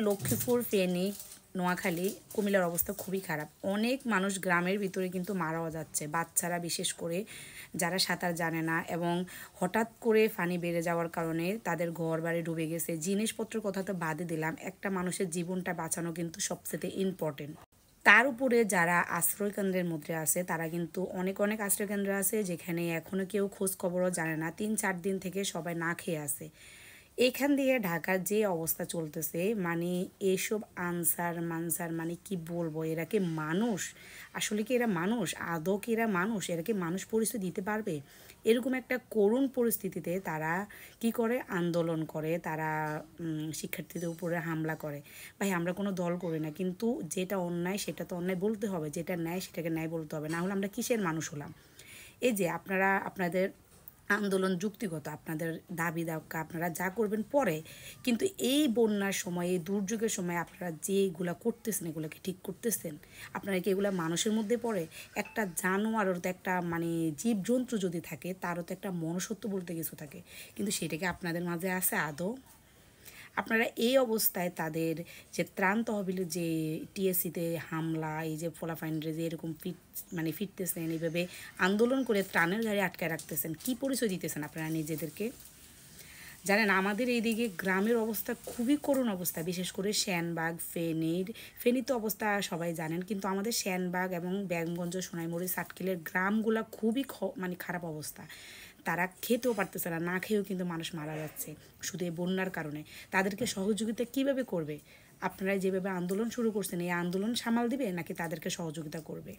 লক্ষ্মীপুর, ফেনী, নোয়াখালী, কুমিল্লার অবস্থা খুবই খারাপ। অনেক মানুষ গ্রামের ভিতরে কিন্তু মারাও যাচ্ছে, বাচ্চারা বিশেষ করে যারা সাঁতার জানে না, এবং হঠাৎ করে পানি বেড়ে যাওয়ার কারণে তাদের ঘর বাড়ি ডুবে গেছে। জিনিসপত্রের কথা তো বাদে দিলাম, একটা মানুষের জীবনটা বাঁচানো কিন্তু সবচেয়ে ইম্পর্টেন্ট। তার উপরে যারা আশ্রয়কেন্দ্রের মধ্যে আছে তারা কিন্তু অনেক অনেক আশ্রয়কেন্দ্র আছে যেখানে এখনও কেউ খোঁজ খবরও জানে না, 3-4 দিন থেকে সবাই না খেয়ে আছে। এখান দিয়ে ঢাকার যে অবস্থা চলতেছে, মানে এইসব আনসার মানে কি বলবো, এরা কি মানুষ? আসলে কি এরা মানুষ? আদৌ কি এরা মানুষ? এরা কি মানুষ পরিচয় দিতে পারবে? এরকম একটা করুণ পরিস্থিতিতে তারা কি করে, আন্দোলন করে, তারা শিক্ষার্থীদের উপরে হামলা করে। ভাই, আমরা কোনো দল করি না, কিন্তু যেটা অন্যায় সেটা তো অন্যায় বলতে হবে, যেটা ন্যায় সেটাকে ন্যায় বলতে হবে, না হলে আমরা কিসের মানুষ হলাম? এই যে আপনারা আপনাদের আন্দোলন যুক্তিগত, আপনাদের দাবি দাওয়া আপনারা যা করবেন পরে, কিন্তু এই বন্যার সময়, এই দুর্যোগের সময় আপনারা যেগুলা করতেছেন এগুলোকে ঠিক করতেছেন? আপনারা কি এগুলো মানুষের মধ্যে পড়ে? একটা জানোয়ারও তো, একটা মানে জীবজন্তু যদি থাকে তারও তো একটা মনুষ্যত্ব বলতে কিছু থাকে, কিন্তু সেটাকে আপনাদের মাঝে আছে আদৌ? আপনারা এই অবস্থায় তাদের যে ত্রাণ তহবিলের যে টিএসসিতে হামলা, এই যে ফলাফাইন্ডে যে এরকম ফিরতেছেন, এইভাবে আন্দোলন করে ত্রাণের গাড়ি আটকায় রাখতেছেন, কি পরিচয় দিতেছেন আপনারা নিজেদেরকে? জানেন, আমাদের এইদিকে গ্রামের অবস্থা খুবই করুণ অবস্থা, বিশেষ করে সেনবাগ, ফেনীর তো অবস্থা সবাই জানেন, কিন্তু আমাদের সেনবাগ এবং বেগমগঞ্জ, সোনাইমুড়ি, সাতক্ষীলের গ্রামগুলো খুবই খারাপ অবস্থা। তারা খেতেও পারতেছে না, না খেয়েও কিন্তু মানুষ মারা যাচ্ছে শুধু এই বন্যার কারণে। তাদেরকে সহযোগিতা কিভাবে করবে? আপনারা যেভাবে আন্দোলন শুরু করছেন, এই আন্দোলন সামাল দিবে নাকি তাদেরকে সহযোগিতা করবে?